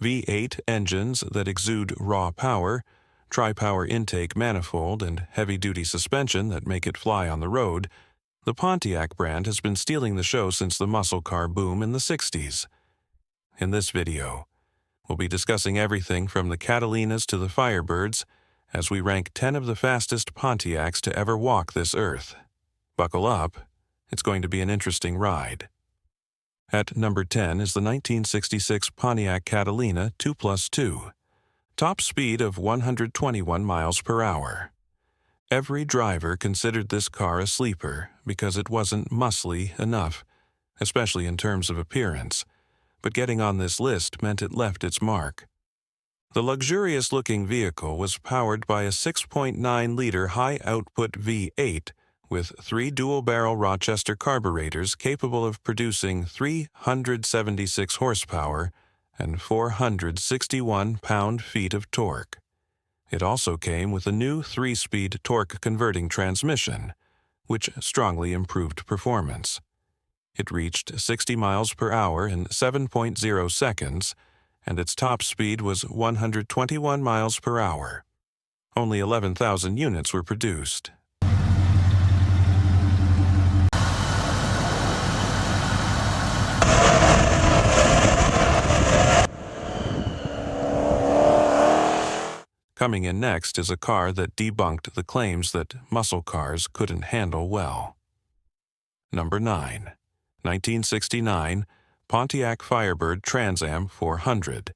V8 engines that exude raw power, tri-power intake manifold, and heavy-duty suspension that make it fly on the road, the Pontiac brand has been stealing the show since the muscle car boom in the 60s. In this video, we'll be discussing everything from the Catalinas to the Firebirds as we rank 10 of the fastest Pontiacs to ever walk this earth. Buckle up, it's going to be an interesting ride. At number 10 is the 1966 Pontiac Catalina 2+2. Top speed of 121 miles per hour. Every driver considered this car a sleeper because it wasn't muscly enough, especially in terms of appearance, but getting on this list meant it left its mark. The luxurious-looking vehicle was powered by a 6.9-liter high-output V8 with 3 dual-barrel Rochester carburetors capable of producing 376 horsepower and 461 pound-feet of torque. It also came with a new 3-speed torque-converting transmission, which strongly improved performance. It reached 60 miles per hour in 7.0 seconds, and its top speed was 121 miles per hour. Only 11,000 units were produced. Coming in next is a car that debunked the claims that muscle cars couldn't handle well. Number 9. 1969 Pontiac Firebird Trans Am 400.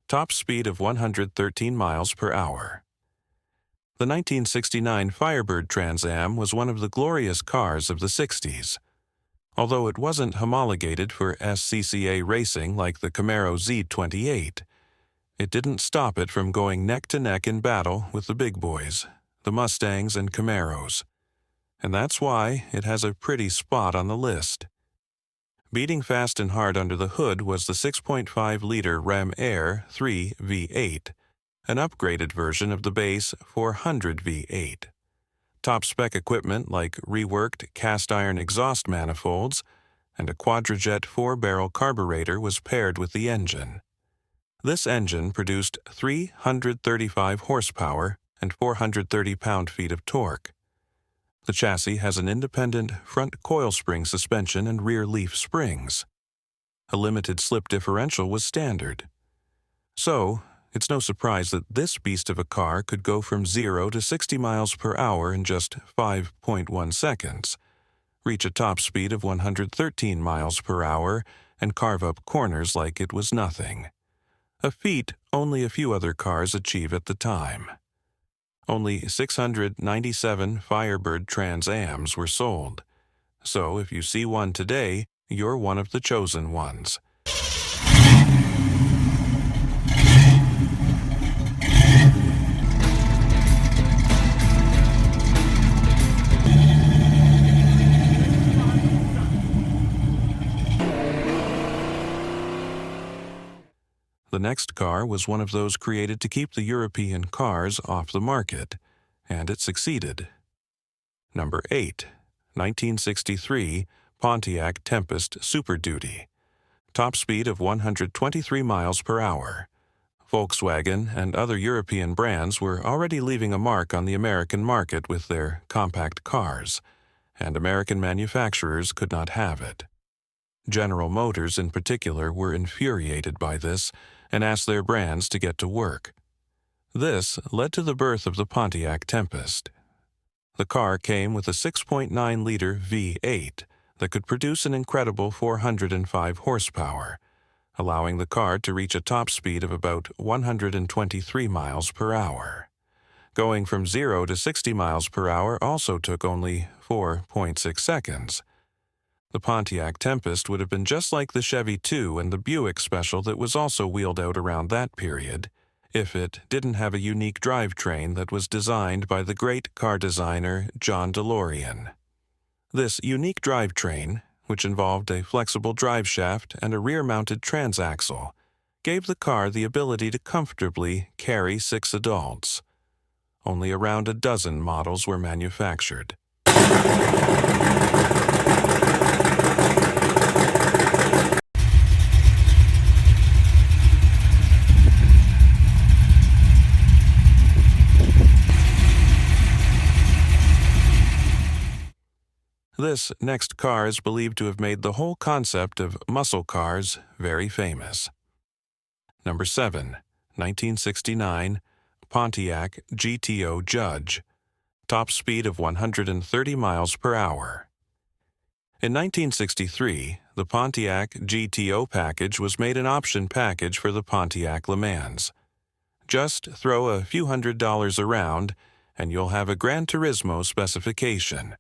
Top speed of 113 miles per hour. The 1969 Firebird Trans Am was one of the glorious cars of the 60s. Although it wasn't homologated for SCCA racing like the Camaro Z28, it didn't stop it from going neck-to-neck in battle with the big boys, the Mustangs and Camaros. And that's why it has a pretty spot on the list. Beating fast and hard under the hood was the 6.5-liter Ram Air 3 V8, an upgraded version of the base 400 V8. Top-spec equipment like reworked cast-iron exhaust manifolds and a quadrajet 4-barrel carburetor was paired with the engine. This engine produced 335 horsepower and 430 pound-feet of torque. The chassis has an independent front coil spring suspension and rear leaf springs. A limited slip differential was standard. So, it's no surprise that this beast of a car could go from 0 to 60 miles per hour in just 5.1 seconds, reach a top speed of 113 miles per hour, and carve up corners like it was nothing. A feat only a few other cars achieved at the time. Only 697 Firebird Trans Ams were sold, so if you see one today, you're one of the chosen ones. The next car was one of those created to keep the European cars off the market, and it succeeded. Number 8. 1963 Pontiac Tempest Super Duty. Top speed of 123 miles per hour. Volkswagen and other European brands were already leaving a mark on the American market with their compact cars, and American manufacturers could not have it. General Motors in particular were infuriated by this and asked their brands to get to work. This led to the birth of the Pontiac Tempest. The car came with a 6.9-liter V8 that could produce an incredible 405 horsepower, allowing the car to reach a top speed of about 123 miles per hour. Going from 0 to 60 miles per hour also took only 4.6 seconds. The Pontiac Tempest would have been just like the Chevy 2 and the Buick Special that was also wheeled out around that period, if it didn't have a unique drivetrain that was designed by the great car designer John DeLorean. This unique drivetrain, which involved a flexible drive shaft and a rear-mounted transaxle, gave the car the ability to comfortably carry 6 adults. Only around a dozen models were manufactured. This next car is believed to have made the whole concept of muscle cars very famous. Number 7, 1969, Pontiac GTO Judge, top speed of 130 miles per hour. In 1963, the Pontiac GTO package was made an option package for the Pontiac Le Mans. Just throw a few $100s around, and you'll have a Gran Turismo specification.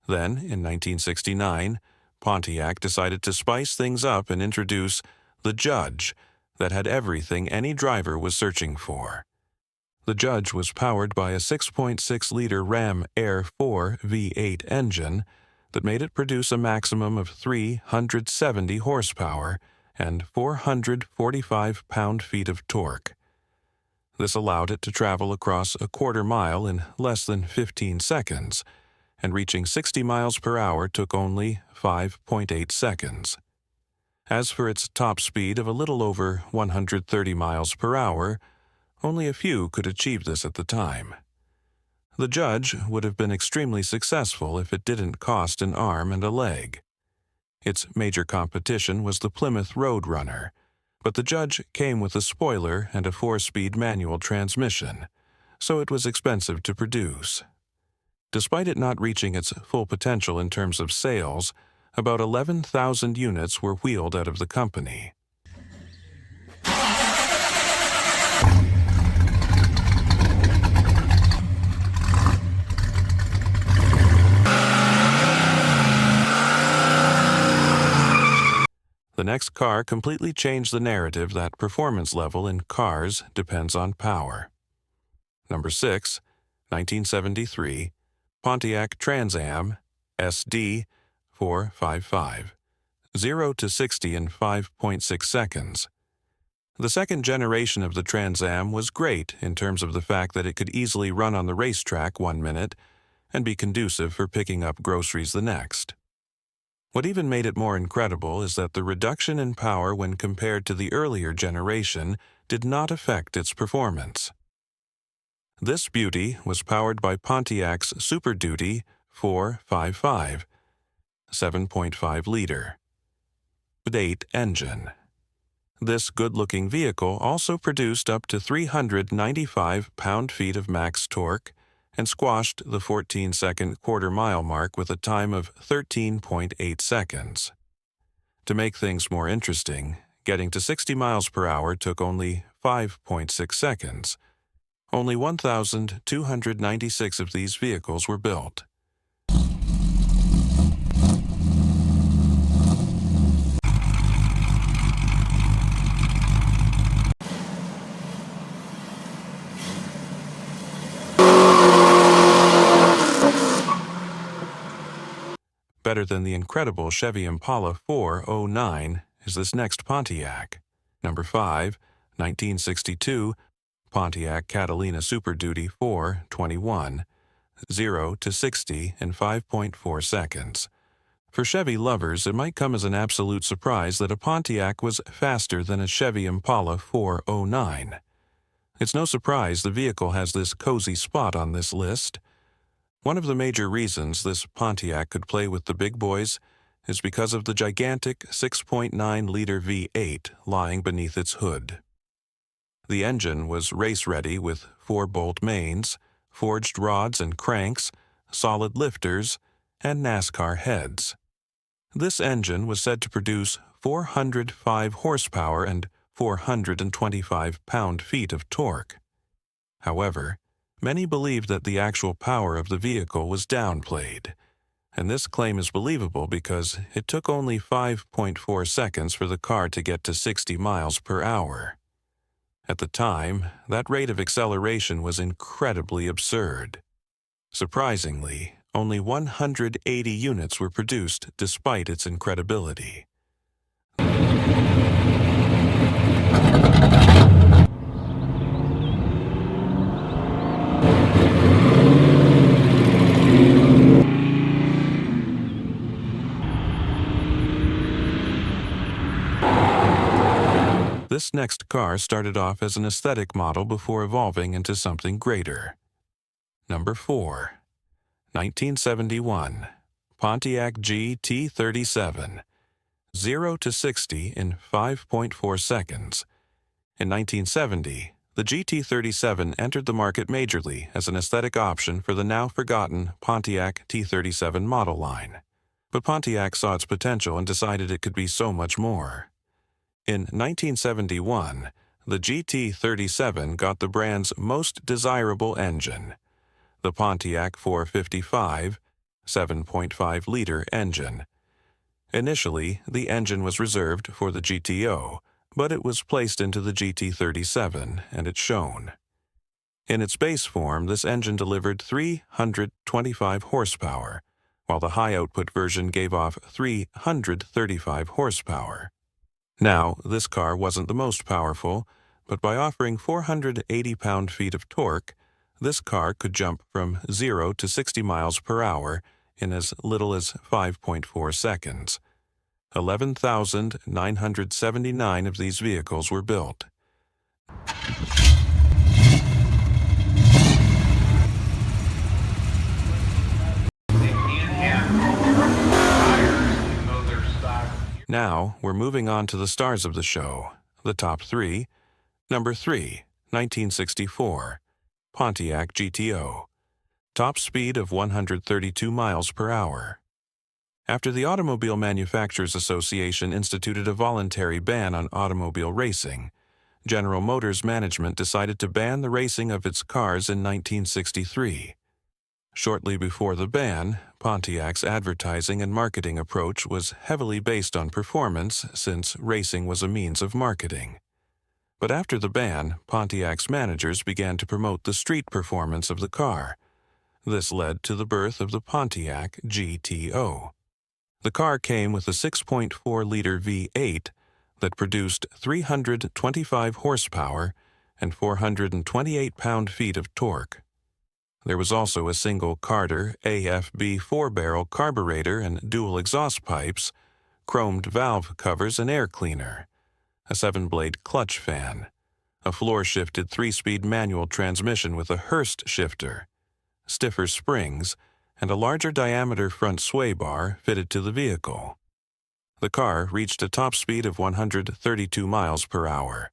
Then, in 1969, Pontiac decided to spice things up and introduce the Judge that had everything any driver was searching for. The Judge was powered by a 6.6-liter Ram Air 4 V8 engine that made it produce a maximum of 370 horsepower and 445 pound-feet of torque. This allowed it to travel across a quarter mile in less than 15 seconds, and reaching 60 miles per hour took only 5.8 seconds. As for its top speed of a little over 130 miles per hour, only a few could achieve this at the time. The Judge would have been extremely successful if it didn't cost an arm and a leg. Its major competition was the Plymouth Roadrunner, but the Judge came with a spoiler and a 4-speed manual transmission, so it was expensive to produce. Despite it not reaching its full potential in terms of sales, about 11,000 units were wheeled out of the company. The next car completely changed the narrative that performance level in cars depends on power. Number 6, 1973, Pontiac Trans Am SD 455, 0 to 60 in 5.6 seconds. The second generation of the Trans Am was great in terms of the fact that it could easily run on the racetrack 1 minute and be conducive for picking up groceries the next. What even made it more incredible is that the reduction in power when compared to the earlier generation did not affect its performance. This beauty was powered by Pontiac's Super Duty 455, 7.5-liter V8 engine. This good-looking vehicle also produced up to 395 pound-feet of max torque and squashed the 14-second quarter-mile mark with a time of 13.8 seconds. To make things more interesting, getting to 60 miles per hour took only 5.6 seconds. Only 1,296 of these vehicles were built. Better than the incredible Chevy Impala 409 is this next Pontiac. Number 5, 1962, Pontiac Catalina Super Duty 421, 0 to 60 in 5.4 seconds. For Chevy lovers, it might come as an absolute surprise that a Pontiac was faster than a Chevy Impala 409. It's no surprise the vehicle has this cozy spot on this list. One of the major reasons this Pontiac could play with the big boys is because of the gigantic 6.9-liter V8 lying beneath its hood. The engine was race-ready with 4-bolt mains, forged rods and cranks, solid lifters, and NASCAR heads. This engine was said to produce 405 horsepower and 425 pound-feet of torque. However, many believed that the actual power of the vehicle was downplayed, and this claim is believable because it took only 5.4 seconds for the car to get to 60 miles per hour. At the time, that rate of acceleration was incredibly absurd. Surprisingly, only 180 units were produced despite its incredibility. This next car started off as an aesthetic model before evolving into something greater. Number 4, 1971, Pontiac GT37, 0 to 60 in 5.4 seconds. In 1970, the GT37 entered the market majorly as an aesthetic option for the now-forgotten Pontiac T37 model line. But Pontiac saw its potential and decided it could be so much more. In 1971, the GT37 got the brand's most desirable engine, the Pontiac 455 7.5-liter engine. Initially, the engine was reserved for the GTO, but it was placed into the GT37, and it shone. In its base form, this engine delivered 325 horsepower, while the high-output version gave off 335 horsepower. Now, this car wasn't the most powerful, but by offering 480 pound-feet of torque, this car could jump from 0 to 60 miles per hour in as little as 5.4 seconds. 11,979 of these vehicles were built. Now, we're moving on to the stars of the show, the top three. Number 3, 1964, Pontiac GTO. Top speed of 132 miles per hour. After the Automobile Manufacturers Association instituted a voluntary ban on automobile racing, General Motors management decided to ban the racing of its cars in 1963. Shortly before the ban, Pontiac's advertising and marketing approach was heavily based on performance, since racing was a means of marketing. But after the ban, Pontiac's managers began to promote the street performance of the car. This led to the birth of the Pontiac GTO. The car came with a 6.4-liter V8 that produced 325 horsepower and 428 pound-feet of torque. There was also a single Carter AFB 4-barrel carburetor and dual exhaust pipes, chromed valve covers and air cleaner, a 7-blade clutch fan, a floor-shifted 3-speed manual transmission with a Hurst shifter, stiffer springs, and a larger diameter front sway bar fitted to the vehicle. The car reached a top speed of 132 miles per hour,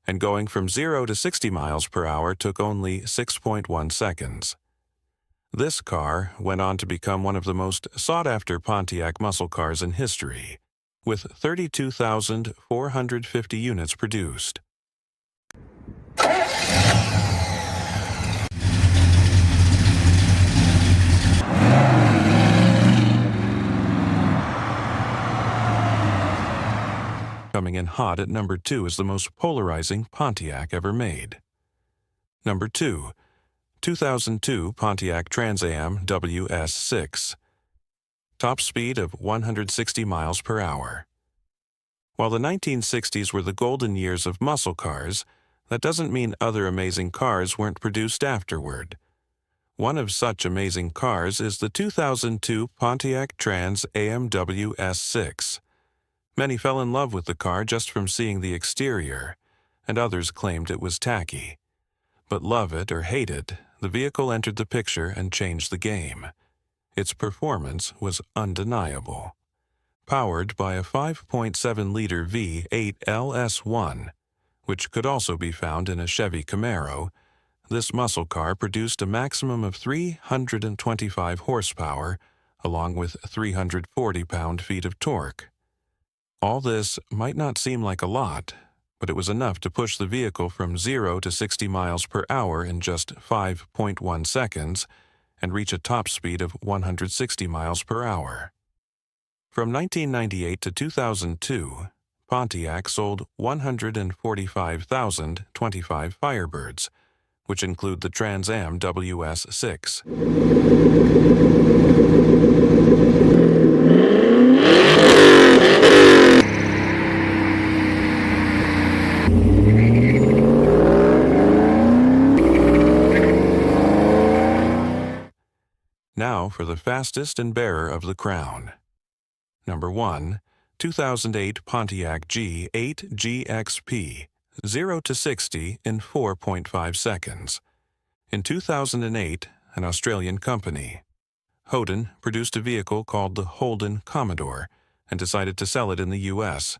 and going from 0 to 60 miles per hour took only 6.1 seconds. This car went on to become one of the most sought-after Pontiac muscle cars in history, with 32,450 units produced. Coming in hot at number 2 is the most polarizing Pontiac ever made. Number 2, 2002 Pontiac Trans Am WS6. Top speed of 160 miles per hour. While the 1960s were the golden years of muscle cars, that doesn't mean other amazing cars weren't produced afterward. One of such amazing cars is the 2002 Pontiac Trans Am WS6. Many fell in love with the car just from seeing the exterior, and others claimed it was tacky. But love it or hate it, the vehicle entered the picture and changed the game. Its performance was undeniable. Powered by a 5.7-liter V8 LS1, which could also be found in a Chevy Camaro, this muscle car produced a maximum of 325 horsepower, along with 340 pound-feet of torque. All this might not seem like a lot, but it was enough to push the vehicle from 0 to 60 miles per hour in just 5.1 seconds and reach a top speed of 160 miles per hour. From 1998 to 2002, Pontiac sold 145,025 Firebirds, which include the Trans Am WS6. Now for the fastest and bearer of the crown. Number 1, 2008 Pontiac G8 GXP, 0 to 60 in 4.5 seconds. In 2008, an Australian company. Holden produced a vehicle called the Holden Commodore and decided to sell it in the U.S.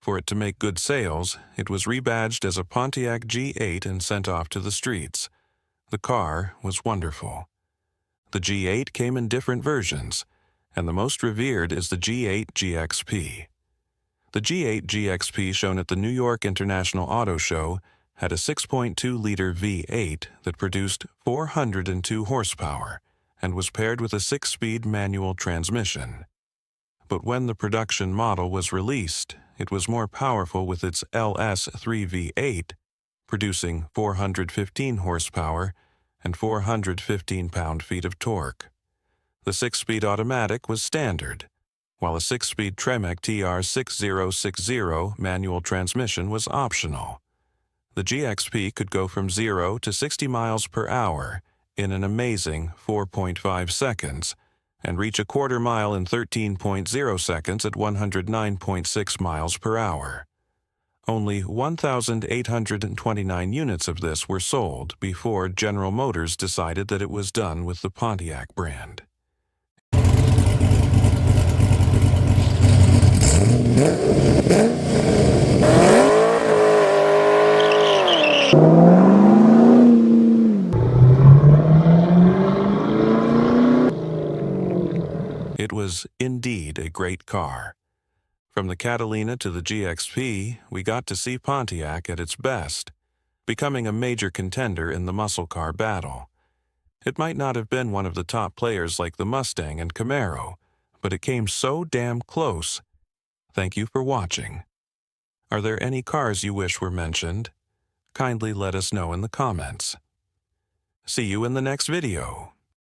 For it to make good sales, it was rebadged as a Pontiac G8 and sent off to the streets. The car was wonderful. The G8 came in different versions, and the most revered is the G8 GXP. The G8 GXP shown at the New York International Auto Show had a 6.2-liter V8 that produced 402 horsepower and was paired with a 6-speed manual transmission. But when the production model was released, it was more powerful with its LS3 V8, producing 415 horsepower and 415 pound-feet of torque. The 6-speed automatic was standard, while a 6-speed Tremec TR6060 manual transmission was optional. The GXP could go from 0 to 60 miles per hour in an amazing 4.5 seconds and reach a quarter mile in 13.0 seconds at 109.6 miles per hour. Only 1,829 units of this were sold before General Motors decided that it was done with the Pontiac brand. It was indeed a great car. From the Catalina to the GXP, we got to see Pontiac at its best, becoming a major contender in the muscle car battle. It might not have been one of the top players like the Mustang and Camaro, but it came so damn close. Thank you for watching. Are there any cars you wish were mentioned? Kindly let us know in the comments. See you in the next video.